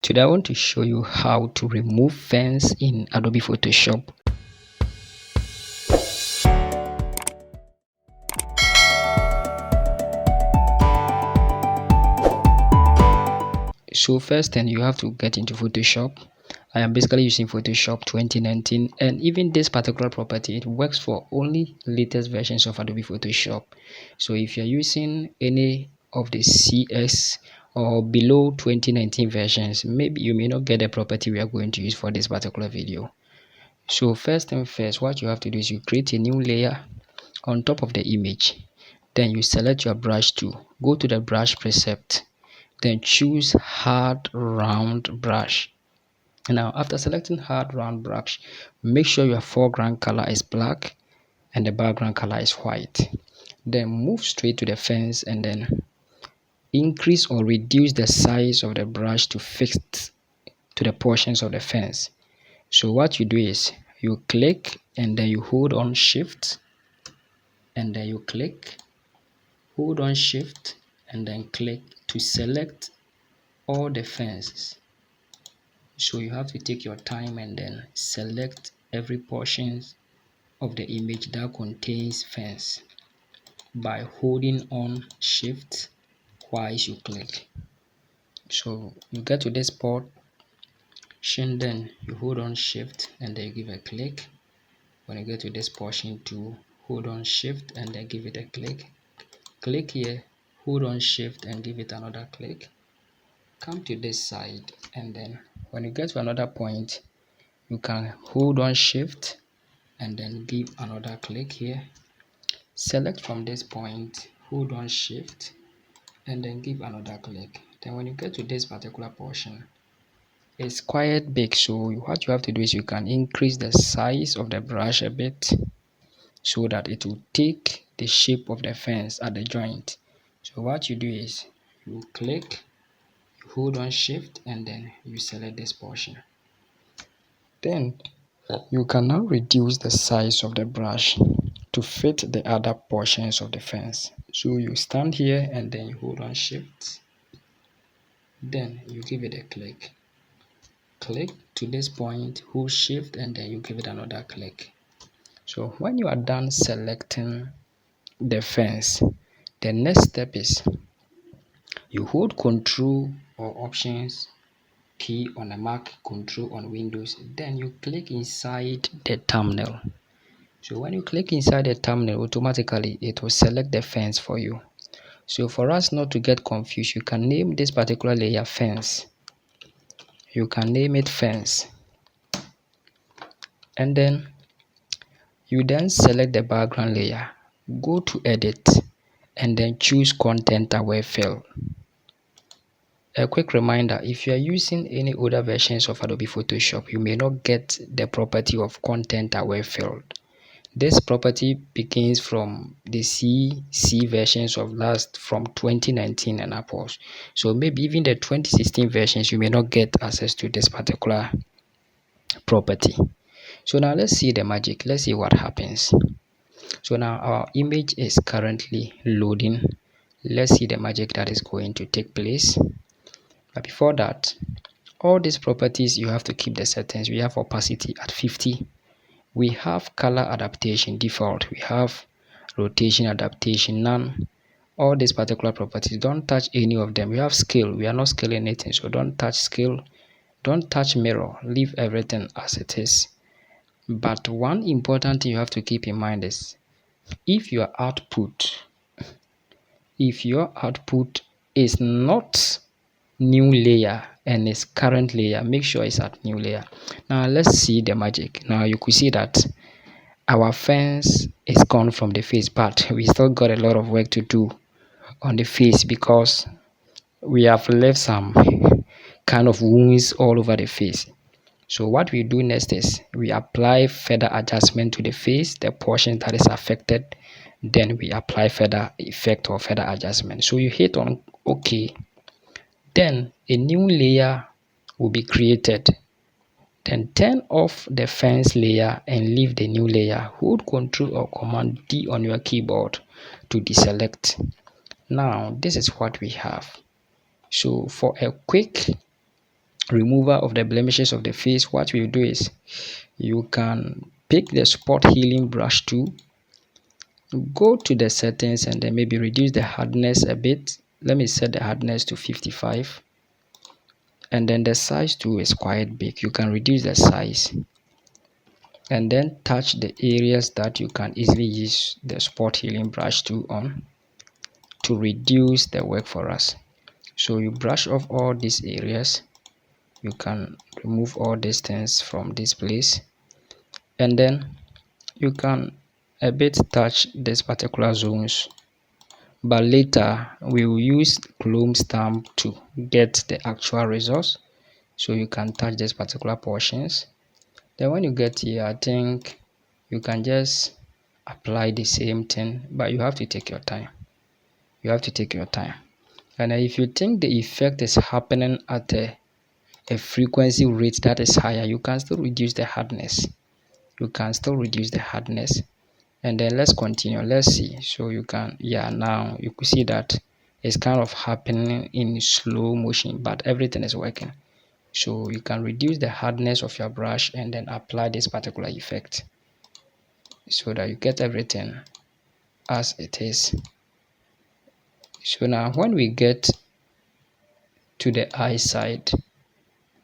Today I want to show you how to remove fence in Adobe Photoshop. So first then you have to get into Photoshop. I am basically using Photoshop 2019, and even this particular property, it works for only latest versions of Adobe Photoshop. So if you're using any of the CS or below 2019 versions, maybe you may not get the property we are going to use for this particular video. So first thing first, what you have to do is you create a new layer on top of the image. Then you select your brush tool, go to the brush preset, then choose hard round brush. Now after selecting hard round brush, make sure your foreground color is black and the background color is white. Then move straight to the fence and then increase or reduce the size of the brush to fit to the portions of the fence. So what you do is you click and then you hold on shift and then you click, hold on shift and then click to select all the fences. So you have to take your time and then select every portion of the image that contains fence by holding on shift while you click. So you get to this portion, then you hold on shift and then you give a click. When you get to this portion too, hold on shift and then give it a click. Click here, hold on shift and give it another click. Come to this side and then when you get to another point, you can hold on shift and then give another click here. Select from this point, hold on shift and then give another click. Then when you get to this particular portion, it's quite big, so what you have to do is you can increase the size of the brush a bit so that it will take the shape of the fence at the joint. So what you do is you click, you hold on shift and then you select this portion. Then you can now reduce the size of the brush to fit the other portions of the fence. So you stand here and then you hold on shift, then you give it a click. Click to this point, hold shift and then you give it another click. So when you are done selecting the fence, the next step is you hold Control or Options key on a Mac, Control on Windows, then you click inside the thumbnail. So when you click inside the thumbnail, automatically it will select the fence for you. So for us not to get confused, you can name this particular layer fence. You can name it fence. And then you then select the background layer, go to edit and then choose content aware fill. A quick reminder, if you are using any older versions of Adobe Photoshop, you may not get the property of content aware fill. This property begins from the CC versions of last from 2019 and upwards. So maybe even the 2016 versions, you may not get access to this particular property. So now let's see the magic. Let's see what happens. So now our image is currently loading. Let's see the magic that is going to take place. But before that, all these properties, you have to keep the settings. We have opacity at 50. We have color adaptation default. We have rotation adaptation none. All these particular properties, don't touch any of them. We have scale. We are not scaling anything, so don't touch scale. Don't touch mirror. Leave everything as it is. But one important thing you have to keep in mind is if your output is not new layer and is current layer, make sure it's at new layer. Now let's see the magic. Now you could see that our fence is gone from the face, but we still got a lot of work to do on the face because we have left some kind of wounds all over the face. So what we do next is we apply further adjustment to the face, the portion that is affected, then we apply further effect or further adjustment. So you hit on OK, then a new layer will be created. Then turn off the fence layer and leave the new layer. Hold Ctrl or Command D on your keyboard to deselect. Now this is what we have. So for a quick remover of the blemishes of the face, what we do is you can pick the spot healing brush tool, go to the settings and then maybe reduce the hardness a bit. Let me set the hardness to 55, and then the size too is quite big. You can reduce the size and then touch the areas that you can easily use the spot healing brush tool on to reduce the work for us. So you brush off all these areas. You can remove all these things from this place, and then you can a bit touch this particular zones, but later we will use chrome stamp to get the actual results. So you can touch this particular portions. Then when you get here, I think you can just apply the same thing, but you have to take your time. You have to take your time. And if you think the effect is happening at a frequency rate that is higher, you can still reduce the hardness. You can still reduce the hardness. And then let's continue. Let's see. So you can, yeah, now you could see that it's kind of happening in slow motion, but everything is working. So you can reduce the hardness of your brush and then apply this particular effect so that you get everything as it is. So now when we get to the eye side,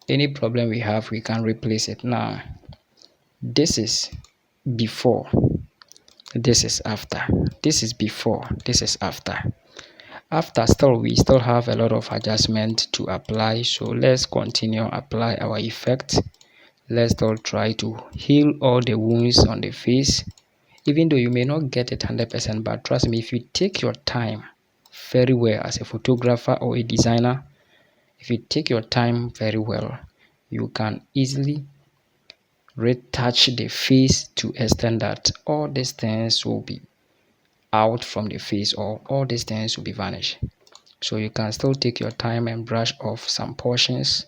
any problem we have, we can replace it. Now this is before, this is after, this is before, this is after. After, still we still have a lot of adjustment to apply, so let's continue apply our effect. Let's still try to heal all the wounds on the face, even though you may not get it 100%, but trust me, if you take your time very well as a photographer or a designer, if you take your time very well, you can easily retouch the face to extend that all these things will be out from the face, or all these things will be vanished. So you can still take your time and brush off some portions.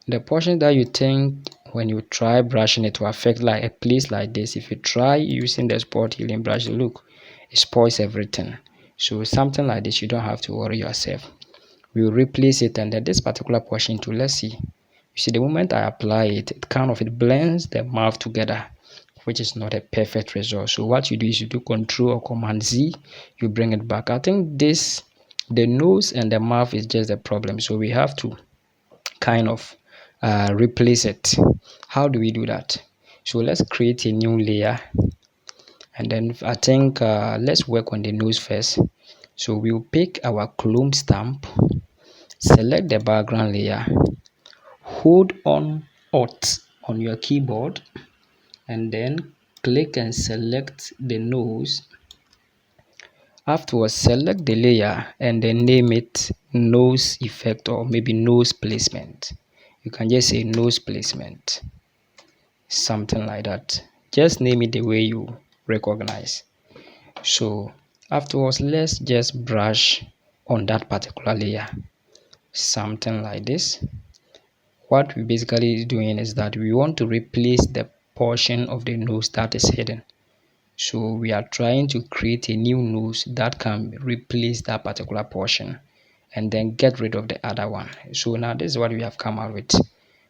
The portion that you think when you try brushing it to affect like a place like this, if you try using the spot healing brush, look, it spoils everything. So something like this, you don't have to worry yourself. We'll replace it, and then this particular portion too, let's see. You see, the moment I apply it, it blends the mouth together, which is not a perfect result. So what you do is you do Control or Command Z, you bring it back. I think this, the nose and the mouth is just the problem, so we have to kind of replace it. How do we do that? So let's create a new layer, and then I think let's work on the nose first. So we'll pick our chrome stamp, select the background layer, hold on Alt on your keyboard, and then click and select the nose. Afterwards, select the layer and then name it nose effect, or maybe nose placement. You can just say nose placement, something like that. Just name it the way you recognize. So afterwards, let's just brush on that particular layer, something like this. What we basically doing is that we want to replace the portion of the nose that is hidden. So we are trying to create a new nose that can replace that particular portion and then get rid of the other one. So now this is what we have come out with.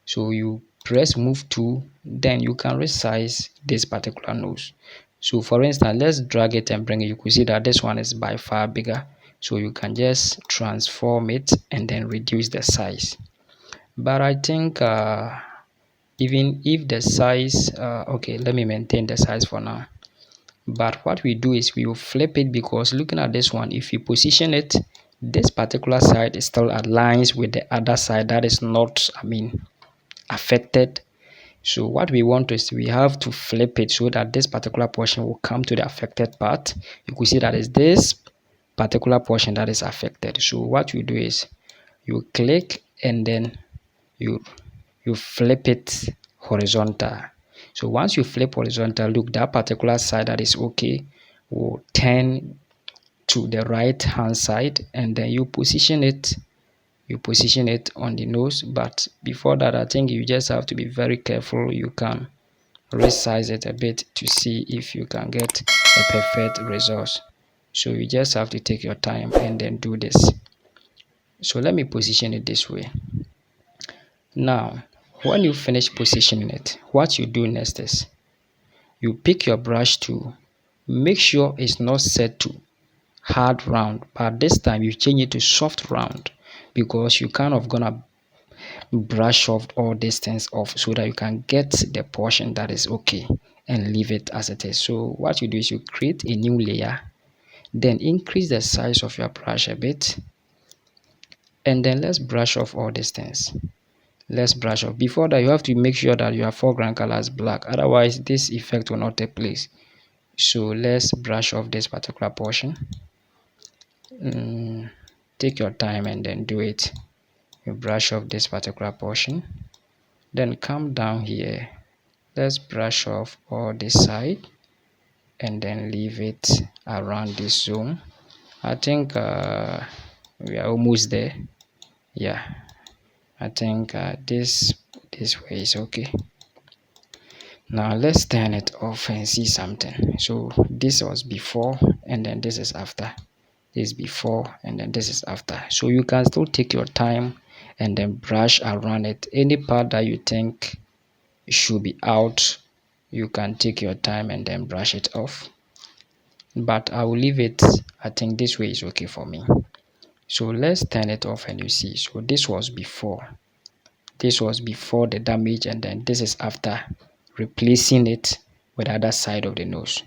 So you press move to, then you can resize this particular nose. So for instance, let's drag it and bring it. You can see that this one is by far bigger. So you can just transform it and then reduce the size. But I think even if the size, okay, let me maintain the size for now. But what we do is we will flip it, because looking at this one, if you position it, this particular side is still aligns with the other side that is not, affected. So what we want is we have to flip it so that this particular portion will come to the affected part. You can see that is this particular portion that is affected. So what you do is you click and then you flip it horizontal. So once you flip horizontal, look, that particular side that is okay will turn to the right hand side, and then you position it on the nose. But before that, I think you just have to be very careful. You can resize it a bit to see if you can get a perfect result. So you just have to take your time and then do this. So let me position it this way. Now, when you finish positioning it, what you do next is you pick your brush tool. Make sure it's not set to hard round, but this time you change it to soft round, because you kind of gonna brush off all these things off so that you can get the portion that is okay and leave it as it is. So what you do is you create a new layer, then increase the size of your brush a bit, and then let's brush off all these things. Let's brush off. Before that, you have to make sure that your foreground color is black, otherwise this effect will not take place. So let's brush off this particular portion. Take your time and then do it. You brush off this particular portion, then come down here. Let's brush off all this side and then leave it around this zone. I think we are almost there. Yeah, I think this way is okay. Now let's turn it off and see something. So this was before and then this is after. This is before and then this is after. So you can still take your time and then brush around it. Any part that you think should be out, you can take your time and then brush it off. But I will leave it. I think this way is okay for me. So let's turn it off and you see. So this was before. This was before the damage, and then this is after replacing it with the other side of the nose.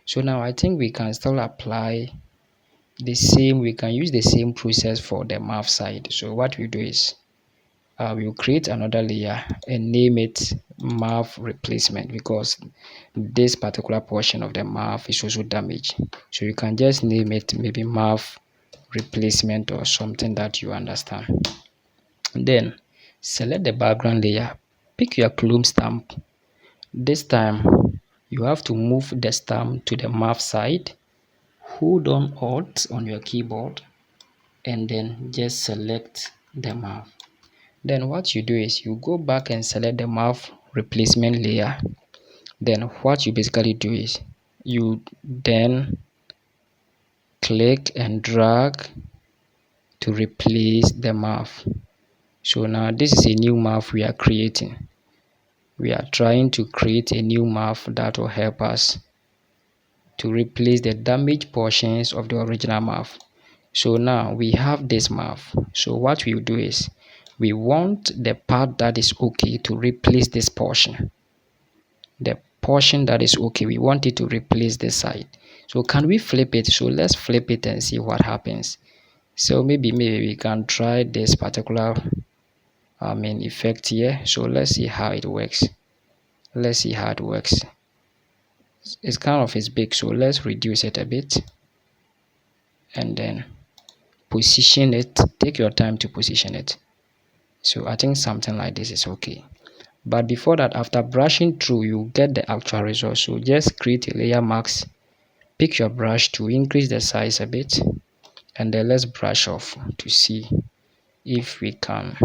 So now I think we can still apply the same. We can use the same process for the mouth side. So what we do is we'll create another layer and name it mouth replacement, because this particular portion of the mouth is also damaged. So you can just name it maybe mouth replacement or something that you understand. Then select the background layer, pick your clone stamp. This time you have to move the stamp to the mouth side. Hold on Alt on your keyboard and then just select the mouth. Then what you do is you go back and select the mouth replacement layer. Then what you basically do is you then click and drag to replace the mouth. So now this is a new mouth we are creating. We are trying to create a new mouth that will help us to replace the damaged portions of the original mouth. So now we have this mouth. So what we will do is we want the part that is okay to replace this portion. The portion that is okay, we want it to replace this side. So can we flip it? So let's flip it and see what happens. So maybe we can try this particular effect here. So let's see how it works. Let's see how it works. It's kind of big, so let's reduce it a bit and then position it. Take your time to position it. So I think something like this is okay. But before that, after brushing through, you get the actual result. So just create a layer mask, pick your brush to increase the size a bit, and then let's brush off to see if we can.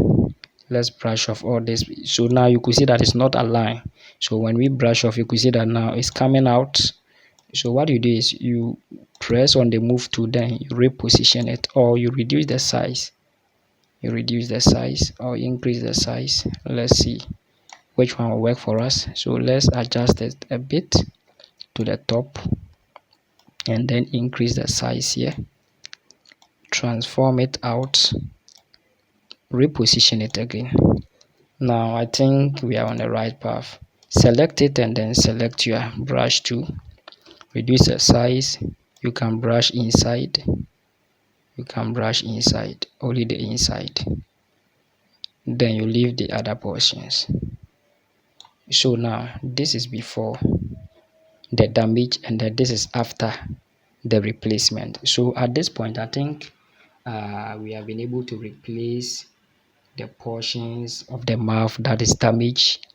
Let's brush off all this. So now you could see that it's not aligned. So when we brush off, you could see that now it's coming out. So what you do is you press on the move tool, then you reposition it, or you reduce the size. You reduce the size or increase the size. Let's see which one will work for us. So let's adjust it a bit to the top and then increase the size here. Transform it out. Reposition it again. Now I think we are on the right path. Select it and then select your brush tool. Reduce the size. You can brush inside. You can brush inside, only the inside. Then you leave the other portions. So now this is before the damage and then this is after the replacement. So at this point, I think we have been able to replace the portions of the mouth that is damaged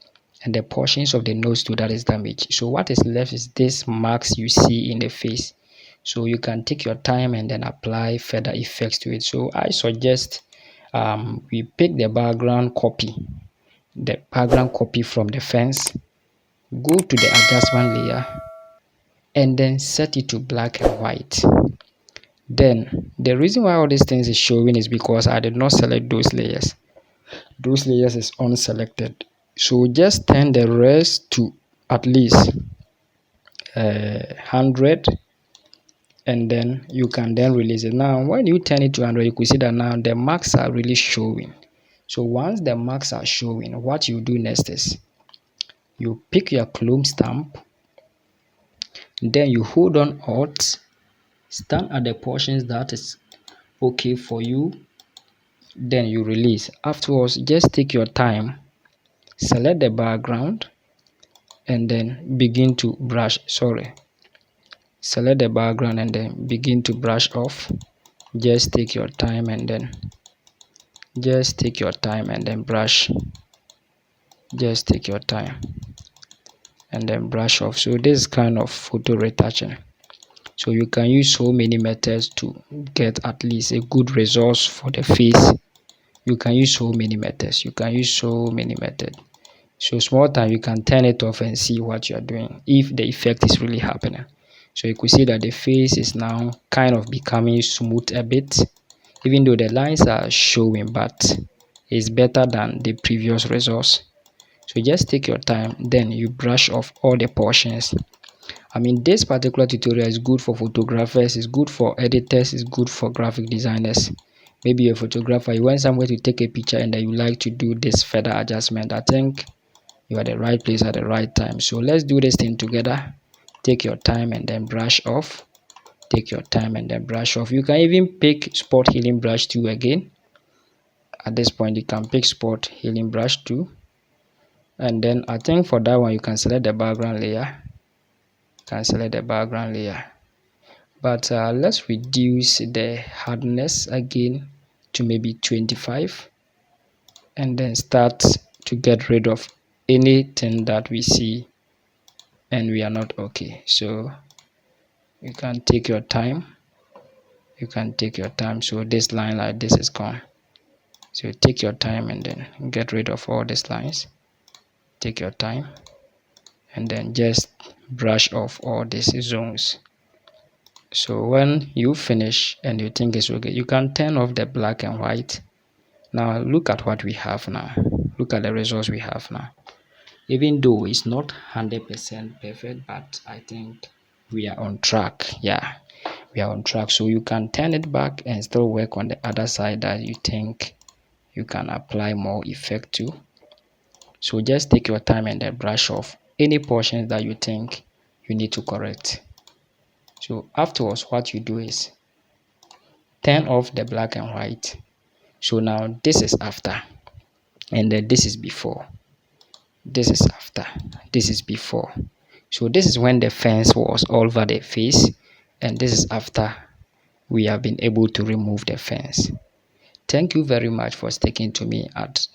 and the portions of the nose too that is damaged. So what is left is this marks you see in the face. So you can take your time and then apply further effects to it. So I suggest we pick the background copy from the fence, go to the adjustment layer and then set it to black and white. Then the reason why all these things is showing is because I did not select those layers. those layers is unselected. So just turn the rest to at least 100, and then you can then release it. Now when you turn it to 100, you could see that now the marks are really showing. So once the marks are showing, what you do next is you pick your clone stamp, then you hold on Alt, stand at the portions that is okay for you, then you release. Afterwards, just take your time, select the background, and then begin to brush. Select the background and then begin to brush off. Just take your time and then brush. Just take your time and then brush off. So this is kind of photo retouching. So you can use so many methods to get at least a good results for the face. You can use so many methods. So small time you can turn it off and see what you are doing if the effect is really happening. So you could see that the face is now kind of becoming smooth a bit, even though the lines are showing, but it's better than the previous results. So just take your time, then you brush off all the portions. I mean, this particular tutorial is good for photographers, it's good for editors, it's good for graphic designers. Maybe you're a photographer, you went somewhere to take a picture and then you like to do this feather adjustment. I think you are at the right place at the right time. So let's do this thing together. Take your time and then brush off. You can even pick spot healing brush tool again. At this point you can pick spot healing brush tool, and then I think for that one you can select the background layer. But let's reduce the hardness again to maybe 25, and then start to get rid of anything that we see and we are not okay. So you can take your time. So this line like this is gone. So take your time and then get rid of all these lines. Take your time and then just brush off all these zones. So when you finish and you think it's okay, you can turn off the black and white. Now look at what we have now. Look at the results we have now. Even though it's not 100% perfect, but I think we are on track. Yeah, we are on track. So you can turn it back and still work on the other side that you think you can apply more effect to. So just take your time and then brush off any portions that you think you need to correct. So afterwards, what you do is turn off the black and white. So now this is after, and then this is before. This is after, this is before. So this is when the fence was all over the face, and this is after we have been able to remove the fence. Thank you very much for sticking to me at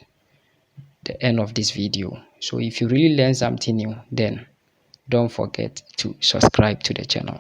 the end of this video. So if you really learned something new, then don't forget to subscribe to the channel.